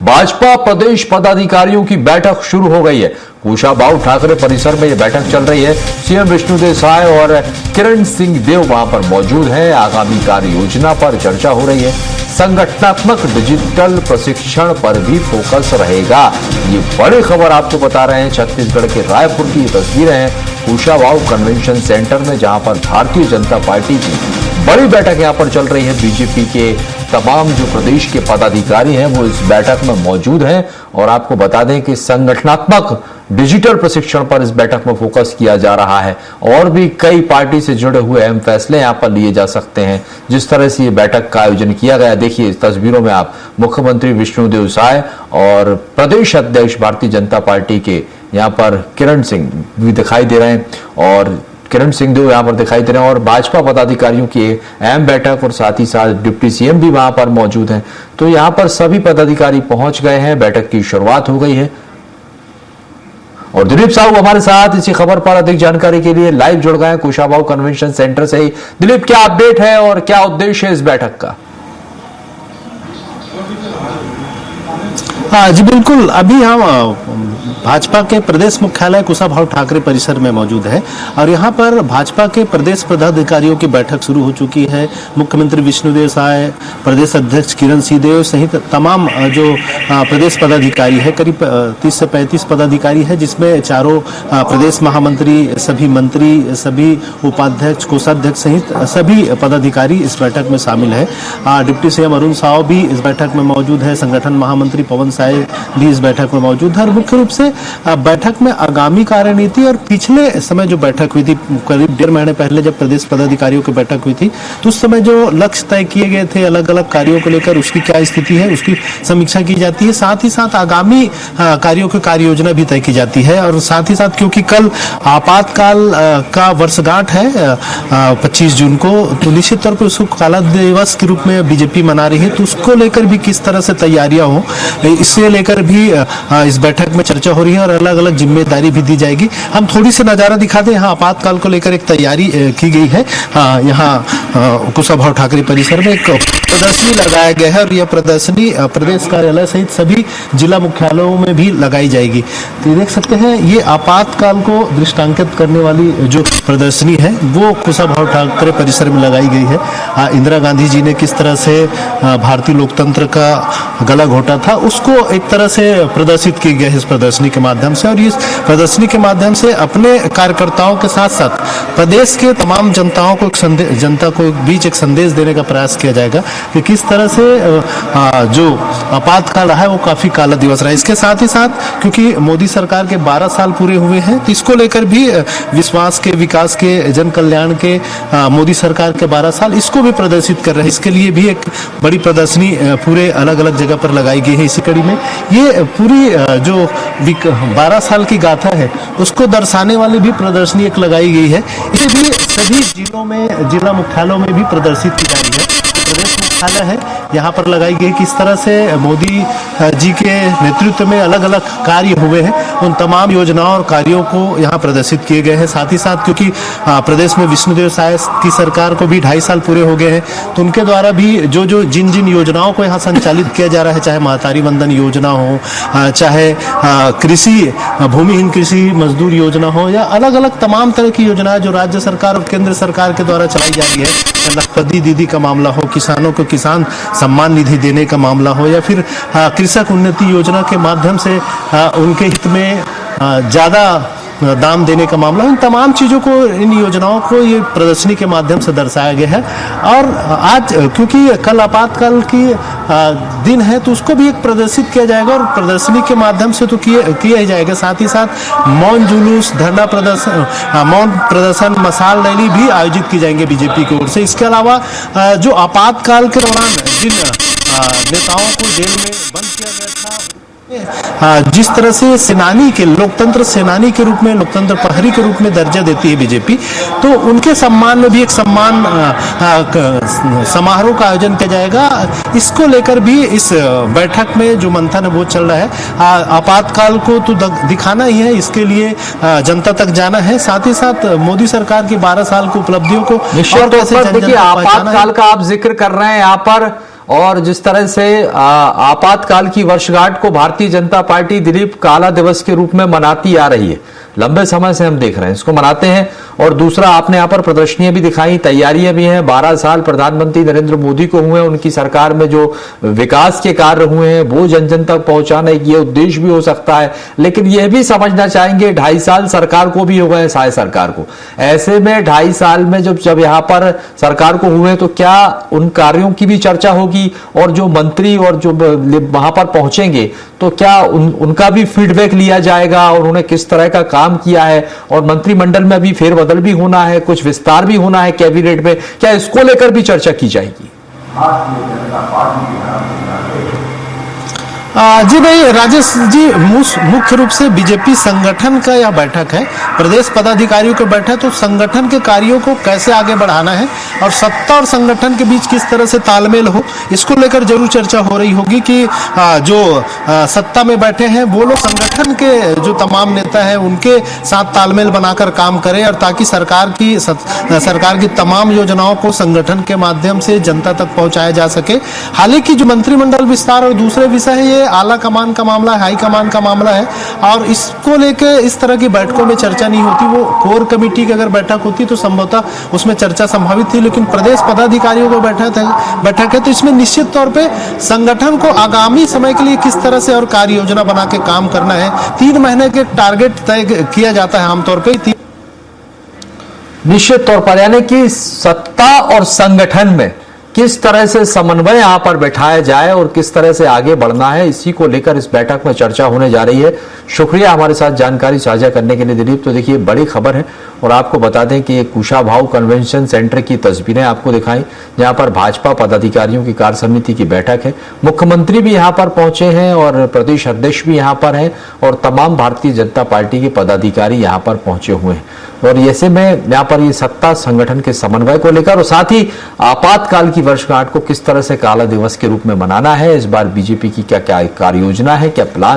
भाजपा प्रदेश पदाधिकारियों की बैठक शुरू हो गई है। कुशाभाऊ ठाकरे परिसर में यह बैठक चल रही है। सीएम विष्णुदेव साय और किरण सिंह देव वहां पर मौजूद हैं। आगामी कार्य योजना पर चर्चा हो रही है। संगठनात्मक डिजिटल प्रशिक्षण पर भी फोकस रहेगा। ये बड़ी खबर आपको बता रहे हैं। छत्तीसगढ़ के रायपुर की ये तस्वीरें हैं कुशाभाऊ कन्वेंशन सेंटर में, जहां पर भारतीय जनता पार्टी की बड़ी बैठक यहां पर चल रही है। बीजेपी के तमाम जो प्रदेश के पदाधिकारी हैं वो इस बैठक में मौजूद हैं। और आपको बता दें कि संगठनात्मक डिजिटल प्रशिक्षण पर इस बैठक में फोकस किया जा रहा है। और भी कई पार्टी से जुड़े हुए अहम फैसले यहां पर लिए जा सकते हैं। जिस तरह से ये बैठक का आयोजन किया गया, देखिए इस तस्वीरों में आप मुख्यमंत्री विष्णुदेव साय और प्रदेश अध्यक्ष भारतीय जनता पार्टी के यहां पर किरण सिंह भी दिखाई दे रहे हैं और किरण सिंह देव यहां पर दिखाई दे रहे हैं और भाजपा पदाधिकारियों की अहम बैठक और साथ ही साथ डिप्टी सीएम भी वहां पर मौजूद हैं। तो यहां पर सभी पदाधिकारी पहुंच गए हैं। बैठक की शुरुआत हो गई है और दिलीप साहू हमारे साथ इसी खबर पर अधिक जानकारी के लिए लाइव जुड़ गए हैं कुशाभाऊ कन्वेंशन सेंटर से ही। दिलीप, क्या अपडेट है और क्या उद्देश्य है इस बैठक का? हाँ जी बिल्कुल, अभी हम भाजपा के प्रदेश मुख्यालय कुशाभाऊ ठाकरे परिसर में मौजूद है और यहाँ पर भाजपा के प्रदेश पदाधिकारियों की बैठक शुरू हो चुकी है। मुख्यमंत्री विष्णुदेव साय, प्रदेश अध्यक्ष किरण सिंह देव सहित तमाम जो प्रदेश पदाधिकारी है, करीब 30 से 35 पदाधिकारी है, जिसमें चारों प्रदेश महामंत्री, सभी मंत्री, सभी उपाध्यक्ष, कोषाध्यक्ष सहित सभी पदाधिकारी इस बैठक में शामिल है। डिप्टी सीएम अरुण साव भी इस बैठक में मौजूद है। संगठन महामंत्री पवन साय भी इस बैठक में मौजूद है और मुख्य रूप से बैठक में आगामी कार्यनीति और पिछले समय जो बैठक हुई थी करीब 1.5 महीने पहले जब प्रदेश पदाधिकारियों की बैठक हुई थी, तो उस समय जो लक्ष्य तय किए गए थे अलग अलग कार्यों को लेकर, उसकी क्या स्थिति है उसकी समीक्षा की जाती है। साथ ही साथ आगामी कार्यों की कार्य योजना भी तय की जाती है। और साथ ही साथ क्योंकि कल आपातकाल का वर्षगांठ है 25 जून को, तो निश्चित तौर पर उसको काला दिवस के रूप में बीजेपी मना रही है, तो उसको लेकर भी किस तरह से तैयारियां हो, इससे लेकर भी इस बैठक में चर्चा हो रही है और अलग अलग जिम्मेदारी भी दी जाएगी। हम थोड़ी सी नजारा दिखा दें। यहाँ आपातकाल को लेकर एक तैयारी की गई है। यहाँ कुशाभाऊ ठाकरे परिसर में एक प्रदर्शनी लगाया गया है और यह प्रदर्शनी प्रदेश कार्यालय सहित सभी जिला मुख्यालयों में भी लगाई जाएगी। तो देख सकते हैं ये आपातकाल को दृष्टांकित करने वाली जो प्रदर्शनी है वो कुशाभाऊ ठाकरे परिसर में लगाई गई है। इंदिरा गांधी जी ने किस तरह से भारतीय लोकतंत्र का गला घोटा था उसको एक तरह से प्रदर्शित किया गया है इस प्रदर्शनी के माध्यम से। और इस प्रदर्शनी के माध्यम से अपने कार्यकर्ताओं के साथ साथ प्रदेश के तमाम जनता को बीच एक संदेश देने का प्रयास किया जाएगा कि किस तरह से जो आपातकाल रहा है वो काफी काला दिवस रहा है। इसके साथ ही साथ क्योंकि मोदी सरकार के 12 साल पूरे हुए हैं, तो इसको लेकर भी विश्वास के, विकास के, जन कल्याण के, मोदी सरकार के 12 साल, इसको भी प्रदर्शित कर रहे हैं। इसके लिए भी एक बड़ी प्रदर्शनी पूरे अलग अलग जगह पर लगाई गई है। इसी कड़ी में ये पूरी जो 12 साल की गाथा है उसको दर्शाने वाली भी प्रदर्शनी एक लगाई गई है। इसे भी सभी जिलों में, जिला मुख्यालयों में भी प्रदर्शित की जा रही है। प्रदेश मुख्यालय है यहाँ पर लगाई गई किस तरह से मोदी जी के नेतृत्व में अलग अलग कार्य हुए हैं, उन तमाम योजनाओं और कार्यों को यहाँ प्रदर्शित किए गए हैं। साथ ही साथ क्योंकि प्रदेश में विष्णुदेव साय की सरकार को भी 2.5 साल पूरे हो गए हैं, तो उनके द्वारा भी जिन योजनाओं को यहाँ संचालित किया जा रहा है, चाहे महतारी वंदन योजना हो, चाहे कृषि भूमिहीन कृषि मजदूर योजना हो, या अलग अलग तमाम तरह की योजनाएं जो राज्य सरकार और केंद्र सरकार के द्वारा चलाई जा रही है, लखपति दीदी का मामला हो, किसानों को किसान सम्मान निधि देने का मामला हो, या फिर कृषक उन्नति योजना के माध्यम से उनके हित में ज्यादा दाम देने का मामला, इन तमाम चीजों को, इन योजनाओं को ये प्रदर्शनी के माध्यम से दर्शाया गया है। और आज क्योंकि कल आपातकाल की दिन है तो उसको भी एक प्रदर्शित किया जाएगा और प्रदर्शनी के माध्यम से तो किया ही जाएगा। साथ ही साथ मौन जुलूस, धरना प्रदर्शन, मौन प्रदर्शन, मशाल रैली भी आयोजित की जाएंगे बीजेपी की ओर से। इसके अलावा जो आपातकाल के दौरान जिन नेताओं को जेल में बंद किया गया था, जिस तरह से सेनानी के, लोकतंत्र सेनानी के रूप में, लोकतंत्र प्रहरी के रूप में दर्जा देती है बीजेपी, तो उनके सम्मान में भी एक सम्मान समारोह का आयोजन किया जाएगा। इसको लेकर भी इस बैठक में जो मंथन है वो चल रहा है। आपातकाल को तो दिखाना ही है, इसके लिए जनता तक जाना है। साथ ही साथ मोदी सरकार की 12 साल की उपलब्धियों को आपातकाल का आप जिक्र कर रहे हैं यहाँ पर, और जिस तरह से आपातकाल की वर्षगांठ को भारतीय जनता पार्टी दिलीप काला दिवस के रूप में मनाती आ रही है, लंबे समय से हम देख रहे हैं इसको मनाते हैं। और दूसरा, आपने यहाँ पर प्रदर्शनियां भी दिखाई, तैयारियां भी हैं। 12 साल प्रधानमंत्री नरेंद्र मोदी को हुए, उनकी सरकार में जो विकास के कार्य हुए हैं वो जन जन तक पहुंचाने की उद्देश्य भी हो सकता है, लेकिन यह भी समझना चाहेंगे 2.5 साल सरकार को भी हो गए, शायद सरकार को। ऐसे में 2.5 साल में जब यहाँ पर सरकार को हुए तो क्या उन कार्यों की भी चर्चा होगी, और जो मंत्री और जो वहां पर पहुंचेंगे तो क्या उनका भी फीडबैक लिया जाएगा, और उन्होंने किस तरह का काम किया है। और मंत्रिमंडल में अभी फेरबदल भी होना है, कुछ विस्तार भी होना है कैबिनेट में, क्या इसको लेकर भी चर्चा की जाएगी? जी नहीं राजेश जी, मुख्य रूप से बीजेपी संगठन का यह बैठक है, प्रदेश पदाधिकारियों की बैठक। तो संगठन के कार्यों को कैसे आगे बढ़ाना है और सत्ता और संगठन के बीच किस तरह से तालमेल हो, इसको लेकर जरूर चर्चा हो रही होगी कि जो सत्ता में बैठे हैं वो लोग संगठन के जो तमाम नेता हैं उनके साथ तालमेल बनाकर काम करें, और ताकि सरकार की तमाम योजनाओं को संगठन के माध्यम से जनता तक पहुंचाया जा सके। हालांकि जो मंत्रिमंडल विस्तार और दूसरे विषय है, ये आला कमान का मामला है, हाई कमान का मामला है, और इसको लेके इस तरह की बैठकों में चर्चा नहीं होती। वो कोर कमेटी की अगर बैठक होती तो संभवतः उसमें चर्चा संभावित थी, लेकिन प्रदेश पदाधिकारियों को बैठक है तो इसमें निश्चित तौर पे संगठन को आगामी समय के लिए किस तरह से और कार्य योजना बना के काम करना है, 3 महीने के टारगेट तय किया जाता है आमतौर पर। निश्चित तौर पर, यानी कि सत्ता और संगठन में किस तरह से समन्वय यहां पर बैठाया जाए और किस तरह से आगे बढ़ना है, इसी को लेकर इस बैठक में चर्चा होने जा रही है। शुक्रिया हमारे साथ जानकारी साझा करने के लिए दिलीप। तो देखिए, बड़ी खबर है, और आपको बता दें कि कुशाभाऊ कन्वेंशन सेंटर की तस्वीरें आपको दिखाई, जहां पर भाजपा पदाधिकारियों की कार्य समिति की बैठक है। मुख्यमंत्री भी यहां पर पहुंचे हैं और प्रदेश अध्यक्ष भी यहां पर हैं, और तमाम भारतीय जनता पार्टी के पदाधिकारी यहां पर पहुंचे हुए हैं। और ऐसे में यहाँ पर ये सत्ता संगठन के समन्वय को लेकर, और साथ ही आपातकाल की वर्षगांठ को किस तरह से काला दिवस के रूप में मनाना है, इस बार बीजेपी की क्या क्या कार्य योजना है, क्या प्लान